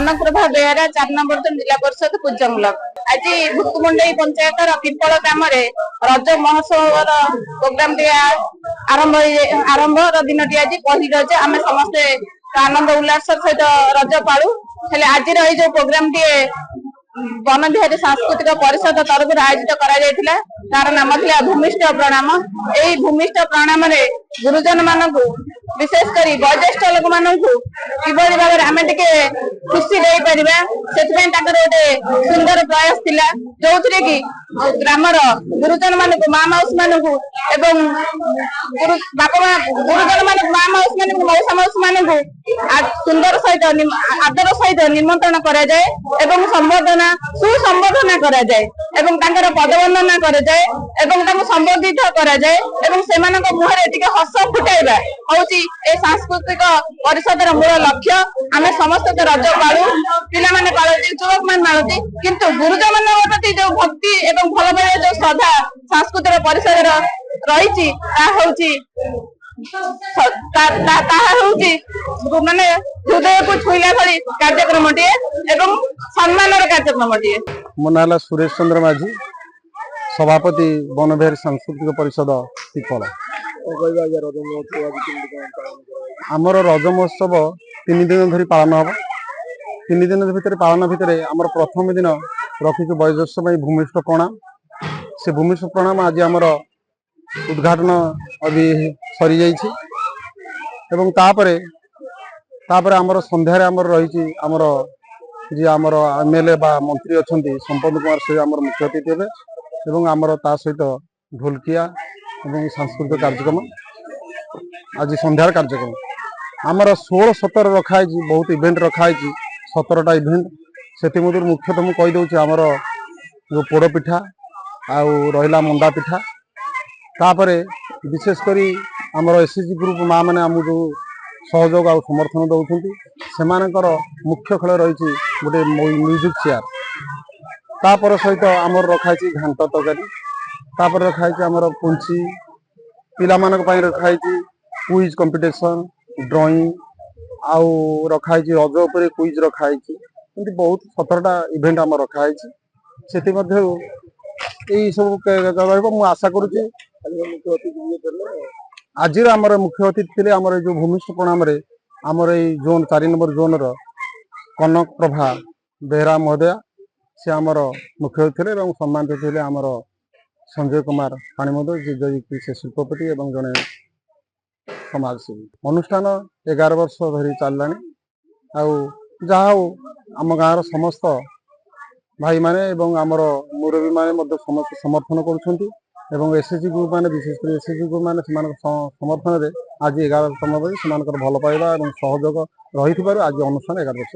Kanakprabha Behera 4 number जिला परिषद कुजंग आज भुतमुंडई पंचायत पिपल ग्राम रज महोत्सव प्रोग्राम आरंभ दिन आज पहली रज आम समस्ते आनंद उल्लास सहित रज पालू आज जो प्रोग्राम टी वन बिहारी सांस्कृतिक परिषद तरफ आयोजित करा तार नाम था भूमिष्ठ प्रणाम। यही भूमिष्ठ प्रणाम गुरुजन मान विशेषकर वयोज्येष्ठ लोक मान किभली भाव आम टे खुशी दे पार से गोटे सुंदर प्रयास थिला जो कि ग्रामर गुरुजन मान माँ मौसी मान बापा गुरुजन मान माँ मौसी मान मौसा मौसी मान सुंदर सहित आदर सहित निमंत्रण करा जाए एवं संबोधना सुसंबोधना करा जाए एवं पदवंदना करा जाए संबोधित करा जाए मुहरे टिके हस फुटाइबा हूँ ए सांस्कृतिक परिषद मूल लक्ष्य। आम समस्त रज पालू पिला माने पालती युवक मान पालती किंतु गुरुजन मान प्रति जो भक्ति एवं भल पाइबा जो श्रद्धा सांस्कृतिक परिषद रही माने हृदय को छुईला भली कार्यक्रम टे एवं सम्मान कार्यक्रम टे। मो नाला सुरेश चंद्र माझी सभापति वन बिहारी सांस्कृतिक परिषद पिपल। आमर रज महोत्सव 3 दिन धरी पालन हम 3 दिन भितर पालन भितर आमर प्रथम दिन रखीचु वयोज्येष्ठ भूमिष्ठ प्रणाम। से भूमिष्ठ प्रणाम आज आमर उद्घाटन अभी सरी जाइछि एवं तापरे आमर संध्यारे आमर रही आमर जी आमर एमएलए बा मंत्री अछंती संपद कुमार से आमर मुख्य अतिथि हेबे एवं आमर ता सहित ढोलकिया एवं सांस्कृतिक कार्यक्रम आज संध्यार कार्यक्रम आमर 16-17 रखाई बहुत इवेंट रखाई 17टा इवेंट से मुख्यतः मुझे कहीदे आमर जो पोड़पिठा आउ रहा मंडा पिठा तापरे विशेषकर आमर एसएचजी ग्रुप माँ मैंने आम जो सहयोग आ समर्थन दौरान से मुख्य खेल रही गोटे म्यूजिक चेयर तापर सहित आमर रखाई घांट तरकारी तापर रखाई आमर पुंची पिला रखाई क्विज कंपटीशन ड्राइंग आउ रखाई रज उपर क्विज रखाई बहुत 17टा इवेंट आम रखाई से सब आशा करुँच आज आमर मुख्य अतिथि थे आमर जो भूमिष्ठ प्रणाम आमर ये जोन 4 नंबर जोन कनक प्रभा बेहरा महोदया से आमर मुख्य अतिथि थे सम्मानित थे आमर संजय कुमार पाणीमद से शिल्पपति एवं जड़े समाजसेवी अनुष्ठान 11 वर्ष धरी चलला आम गाँव समस्त भाई माने एवं आमर मुरबी माने समस्त समर्थन करुँच एसएचजी ग्रुप माने विशेषकर एसएचजी ग्रुप माने समर्थन आज 11 तम भल पाइबा और सहयोग रही आज अनुष्ठान 11 वर्ष।